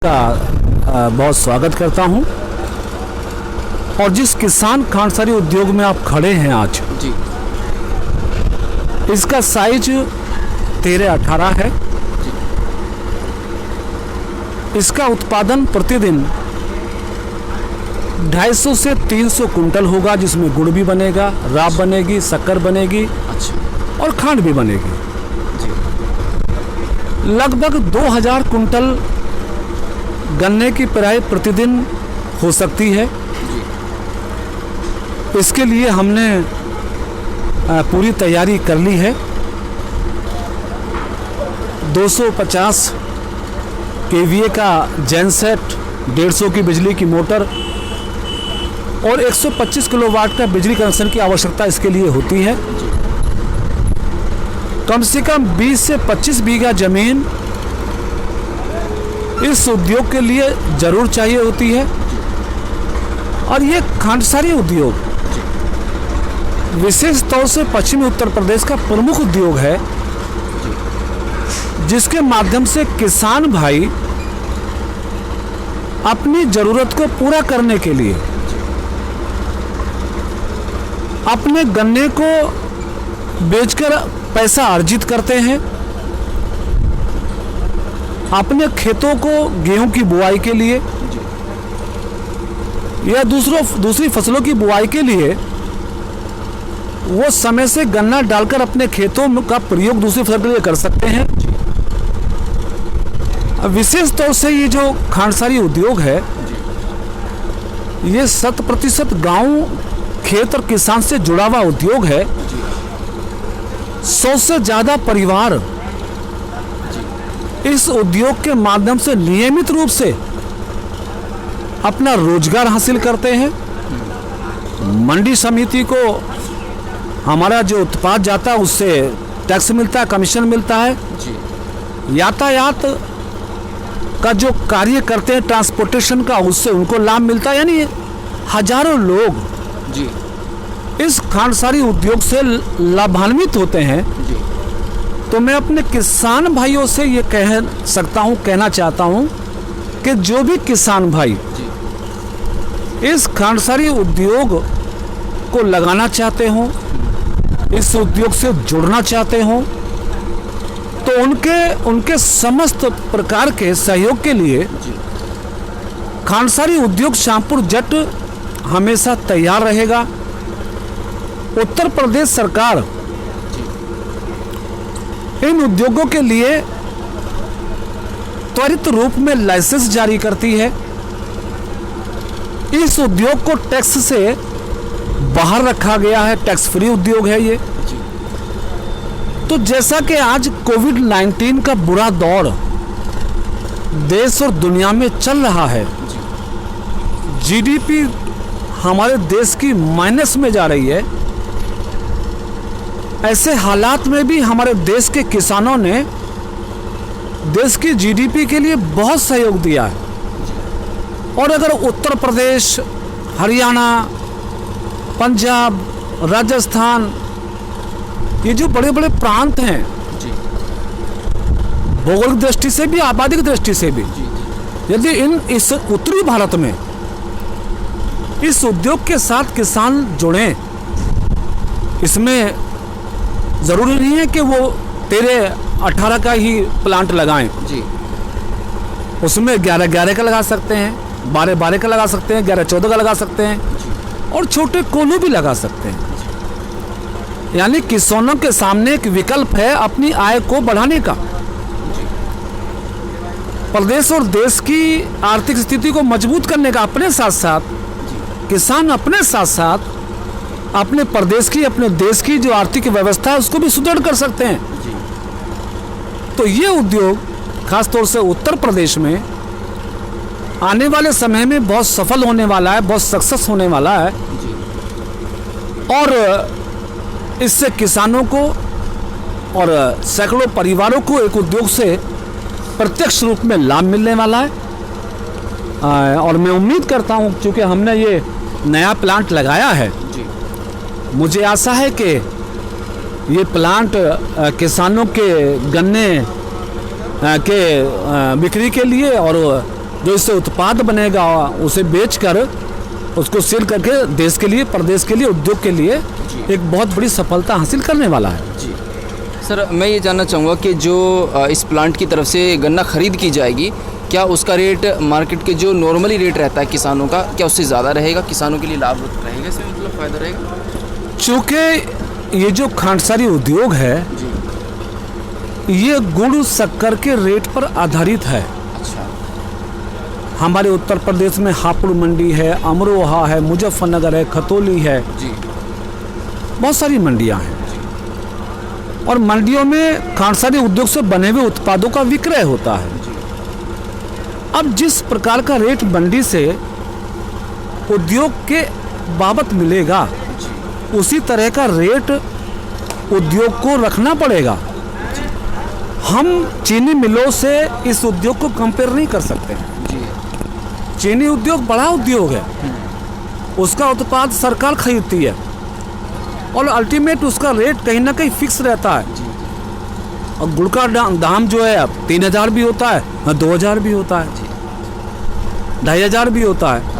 का बहुत स्वागत करता हूं। और जिस किसान खांडसारी उद्योग में आप खड़े हैं आज जी, इसका साइज 13-18 है। इसका उत्पादन प्रतिदिन 250 से 300 कुंटल होगा, जिसमें गुड़ भी बनेगा, राब बनेगी, शक्कर बनेगी अच्छा और खांड भी बनेगी। जी, लगभग 2000 कुंटल गन्ने की पेराई प्रतिदिन हो सकती है। जी, इसके लिए हमने पूरी तैयारी कर ली है। 250 केवीए का जेनसेट, 150 की बिजली की मोटर और 125 किलोवाट का बिजली कनेक्शन की आवश्यकता इसके लिए होती है। कम से कम 20 से 25 बीघा जमीन इस उद्योग के लिए जरूर चाहिए होती है। और ये खांडसारी उद्योग विशेष तौर से पश्चिमी उत्तर प्रदेश का प्रमुख उद्योग है, जिसके माध्यम से किसान भाई अपनी जरूरत को पूरा करने के लिए अपने गन्ने को बेचकर पैसा अर्जित करते हैं। अपने खेतों को गेहूं की बुआई के लिए या दूसरी फसलों की बुआई के लिए वो समय से गन्ना डालकर अपने खेतों का प्रयोग दूसरी फसल के लिए कर सकते हैं। विशेष तौर से ये जो खांडसारी उद्योग है, ये 100% गांव, खेत और किसान से जुड़ा हुआ उद्योग है। 100 से ज्यादा परिवार इस उद्योग के माध्यम से नियमित रूप से अपना रोजगार हासिल करते हैं। मंडी समिति को हमारा जो उत्पाद जाता है उससे टैक्स मिलता है, कमीशन मिलता है। जी, यातायात का जो कार्य करते हैं ट्रांसपोर्टेशन का, उससे उनको लाभ मिलता है। यानी हजारों लोग जी, इस खांडसारी उद्योग से लाभान्वित होते हैं। जी, तो मैं अपने किसान भाइयों से ये कहना चाहता हूँ कि जो भी किसान भाई जी, इस खांडसारी उद्योग को लगाना चाहते हों, इस उद्योग से जुड़ना चाहते हों, तो उनके समस्त प्रकार के सहयोग के लिए जी, खांडसारी उद्योग श्यामपुर जट हमेशा तैयार रहेगा। उत्तर प्रदेश सरकार इन उद्योगों के लिए त्वरित रूप में लाइसेंस जारी करती है। इस उद्योग को टैक्स से बाहर रखा गया है, टैक्स फ्री उद्योग है ये। जी, तो जैसा कि आज कोविड-19 का बुरा दौर देश और दुनिया में चल रहा है, जीडीपी हमारे देश की माइनस में जा रही है, ऐसे हालात में भी हमारे देश के किसानों ने देश की जीडीपी के लिए बहुत सहयोग दिया है। और अगर उत्तर प्रदेश, हरियाणा, पंजाब, राजस्थान, ये जो बड़े बड़े प्रांत हैं, जी, भौगोलिक दृष्टि से भी, आबादी की दृष्टि से भी, जी, यदि इस उत्तरी भारत में इस उद्योग के साथ किसान जुड़ें, इसमें जरूरी नहीं है कि वो 13-18 का ही प्लांट लगाएं। जी, उसमें 11-11 का लगा सकते हैं, 12-12 का लगा सकते हैं, 11-14 का लगा सकते हैं और छोटे कोल्हू भी लगा सकते हैं। यानी किसानों के सामने एक विकल्प है अपनी आय को बढ़ाने का। प्रदेश और देश की आर्थिक स्थिति को मजबूत करने का। अपने साथ साथ किसान अपने साथ साथ अपने प्रदेश की, अपने देश की जो आर्थिक व्यवस्था है उसको भी सुदृढ़ कर सकते हैं। जी, तो ये उद्योग खासतौर से उत्तर प्रदेश में आने वाले समय में बहुत सफल होने वाला है, बहुत सक्सेस होने वाला है। जी, और इससे किसानों को और सैकड़ों परिवारों को एक उद्योग से प्रत्यक्ष रूप में लाभ मिलने वाला है। और मैं उम्मीद करता हूँ, क्योंकि हमने ये नया प्लांट लगाया है, जी, मुझे आशा है कि ये प्लांट किसानों के गन्ने के बिक्री के लिए और जो इससे उत्पाद बनेगा उसे बेचकर उसको सेल करके देश के लिए, प्रदेश के लिए, उद्योग के लिए एक बहुत बड़ी सफलता हासिल करने वाला है। जी सर, मैं ये जानना चाहूँगा कि जो इस प्लांट की तरफ से गन्ना खरीद की जाएगी, क्या उसका रेट मार्केट के जो नॉर्मली रेट रहता है किसानों का, क्या उससे ज़्यादा रहेगा? किसानों के लिए लाभ रहेगा इसमें, मतलब फ़ायदा रहेगा? चूँकि ये जो खांडसारी उद्योग है ये गुड़ शक्कर के रेट पर आधारित है। अच्छा। हमारे उत्तर प्रदेश में हापुड़ मंडी है, अमरोहा है, मुजफ्फरनगर है, खतौली है, जी बहुत सारी मंडियां हैं और मंडियों में खांडसारी उद्योग से बने हुए उत्पादों का विक्रय होता है। अब जिस प्रकार का रेट मंडी से उद्योग के बाबत मिलेगा उसी तरह का रेट उद्योग को रखना पड़ेगा। हम चीनी मिलों से इस उद्योग को कंपेयर नहीं कर सकते हैं। चीनी उद्योग बड़ा उद्योग है, उसका उत्पाद सरकार खरीदती है और अल्टीमेट उसका रेट कहीं ना कहीं फिक्स रहता है। और गुड़ का दाम जो है अब 3000 भी होता है, 2000 भी होता है, 2500 भी होता है।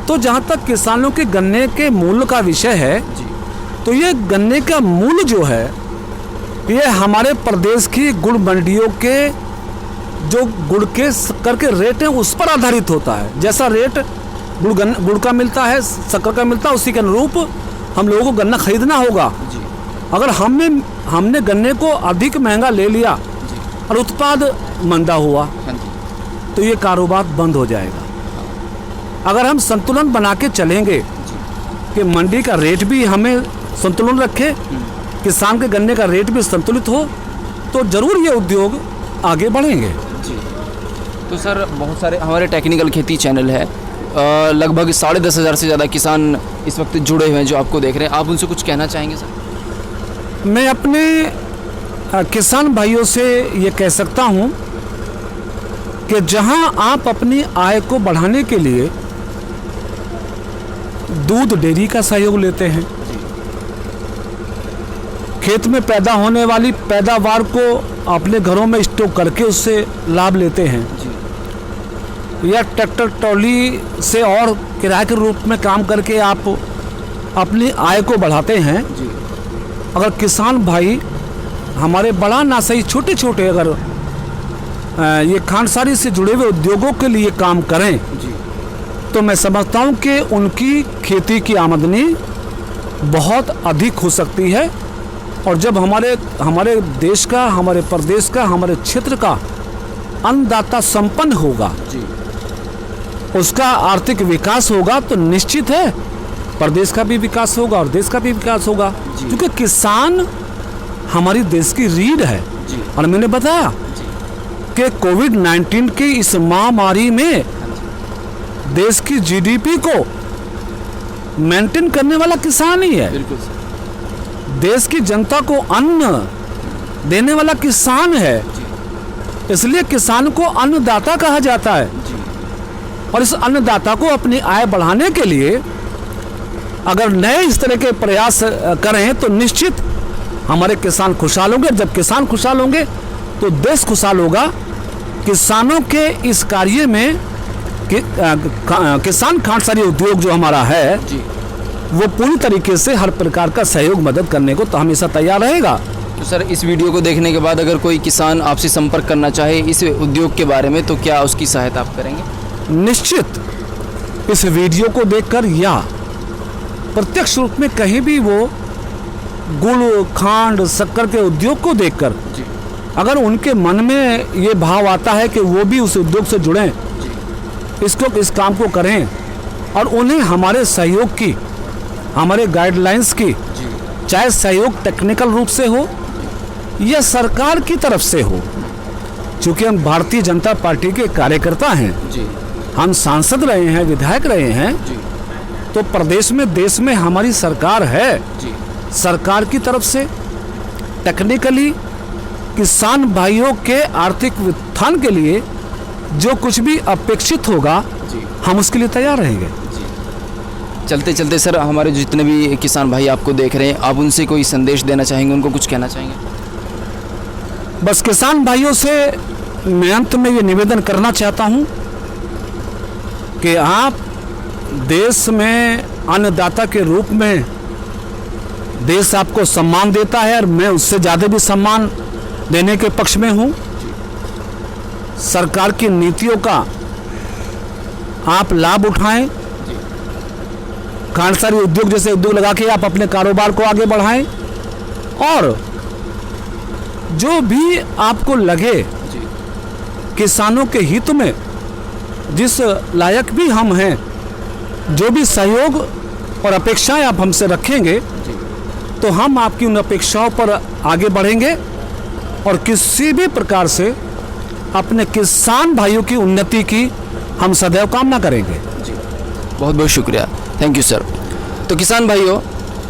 तो जहाँ तक किसानों के गन्ने के मूल्य का विषय है, तो ये गन्ने का मूल्य जो है ये हमारे प्रदेश की गुड़ मंडियों के जो गुड़ के शक्कर के रेट हैं उस पर आधारित होता है। जैसा रेट गुड़ का मिलता है, शक्कर का मिलता है, उसी के अनुरूप हम लोगों को गन्ना खरीदना होगा। अगर हमने गन्ने को अधिक महंगा ले लिया और उत्पाद मंदा हुआ तो ये कारोबार बंद हो जाएगा। अगर हम संतुलन बना के चलेंगे कि मंडी का रेट भी हमें संतुलन रखे, किसान के गन्ने का रेट भी संतुलित हो, तो जरूर ये उद्योग आगे बढ़ेंगे। जी। तो सर, बहुत सारे हमारे टेक्निकल खेती चैनल है, लगभग 10,500 से ज़्यादा किसान इस वक्त जुड़े हुए हैं जो आपको देख रहे हैं। आप उनसे कुछ कहना चाहेंगे सर? मैं अपने किसान भाइयों से ये कह सकता हूँ कि जहाँ आप अपनी आय को बढ़ाने के लिए दूध डेयरी का सहयोग लेते हैं, खेत में पैदा होने वाली पैदावार को अपने घरों में स्टोर करके उससे लाभ लेते हैं, या ट्रैक्टर ट्रॉली से और किराए के रूप में काम करके आप अपनी आय को बढ़ाते हैं। अगर किसान भाई हमारे बड़ा ना सही छोटे छोटे अगर ये खांडसारी से जुड़े हुए उद्योगों के लिए काम करें तो मैं समझता हूँ कि उनकी खेती की आमदनी बहुत अधिक हो सकती है। और जब हमारे देश का, हमारे प्रदेश का, हमारे क्षेत्र का अन्नदाता संपन्न होगा, उसका आर्थिक विकास होगा, तो निश्चित है प्रदेश का भी विकास होगा और देश का भी विकास होगा। क्योंकि किसान हमारी देश की रीढ़ है। और मैंने बताया कि कोविड-19 की इस महामारी में देश की जीडीपी को मेंटेन करने वाला किसान ही है। बिल्कुल सर। देश की जनता को अन्न देने वाला किसान है, इसलिए किसान को अन्नदाता कहा जाता है। और इस अन्नदाता को अपनी आय बढ़ाने के लिए अगर नए इस तरह के प्रयास करें तो निश्चित हमारे किसान खुशहाल होंगे। जब किसान खुशहाल होंगे तो देश खुशहाल होगा। किसानों के इस कार्य में किसान खांडसारी उद्योग जो हमारा है वो पूरी तरीके से हर प्रकार का सहयोग मदद करने को तो हमेशा तैयार रहेगा। तो सर, इस वीडियो को देखने के बाद अगर कोई किसान आपसे संपर्क करना चाहे इस उद्योग के बारे में, तो क्या उसकी सहायता आप करेंगे? निश्चित इस वीडियो को देखकर या प्रत्यक्ष रूप में कहीं भी वो गुड़, खांड, शक्कर के उद्योग को देखकर अगर उनके मन में ये भाव आता है कि वो भी उस उद्योग से जुड़ें, इस काम को करें और उन्हें हमारे सहयोग की, हमारे गाइडलाइंस की, चाहे सहयोग टेक्निकल रूप से हो या सरकार की तरफ से हो, क्योंकि हम भारतीय जनता पार्टी के कार्यकर्ता हैं, हम सांसद रहे हैं, विधायक रहे हैं, तो प्रदेश में, देश में हमारी सरकार है। सरकार की तरफ से टेक्निकली किसान भाइयों के आर्थिक उत्थान के लिए जो कुछ भी अपेक्षित होगा हम उसके लिए तैयार रहेंगे। चलते चलते सर, हमारे जितने भी किसान भाई आपको देख रहे हैं, आप उनसे कोई संदेश देना चाहेंगे, उनको कुछ कहना चाहेंगे? बस किसान भाइयों से मैं अंत में ये निवेदन करना चाहता हूँ कि आप देश में अन्नदाता के रूप में देश आपको सम्मान देता है और मैं उससे ज़्यादा भी सम्मान देने के पक्ष में हूँ। सरकार की नीतियों का आप लाभ उठाएं, खांडसारी उद्योग जैसे उद्योग लगा के आप अपने कारोबार को आगे बढ़ाएं और जो भी आपको लगे किसानों के हित में जिस लायक भी हम हैं, जो भी सहयोग और अपेक्षाएं आप हमसे रखेंगे तो हम आपकी उन अपेक्षाओं पर आगे बढ़ेंगे और किसी भी प्रकार से अपने किसान भाइयों की उन्नति की हम सदैव कामना करेंगे। बहुत बहुत शुक्रिया, थैंक यू सर। तो किसान भाइयों,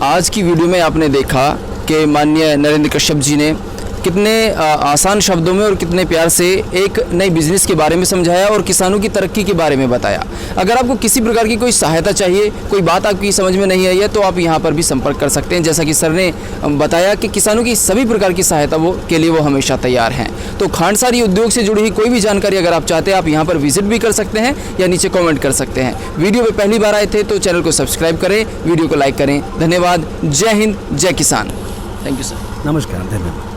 आज की वीडियो में आपने देखा कि माननीय नरेंद्र कश्यप जी ने कितने आसान शब्दों में और कितने प्यार से एक नई बिजनेस के बारे में समझाया और किसानों की तरक्की के बारे में बताया। अगर आपको किसी प्रकार की कोई सहायता चाहिए, कोई बात आपकी समझ में नहीं आई है, तो आप यहाँ पर भी संपर्क कर सकते हैं। जैसा कि सर ने बताया कि किसानों की सभी प्रकार की सहायता के लिए वो हमेशा तैयार हैं। तो खांडसारी उद्योग से जुड़ी हुई कोई भी जानकारी अगर आप चाहते हैं, आप यहाँ पर विजिट भी कर सकते हैं या नीचे कॉमेंट कर सकते हैं। वीडियो पर पहली बार आए थे तो चैनल को सब्सक्राइब करें, वीडियो को लाइक करें। धन्यवाद। जय हिंद, जय किसान। Thank you sir. नमस्कार, धन्यवाद।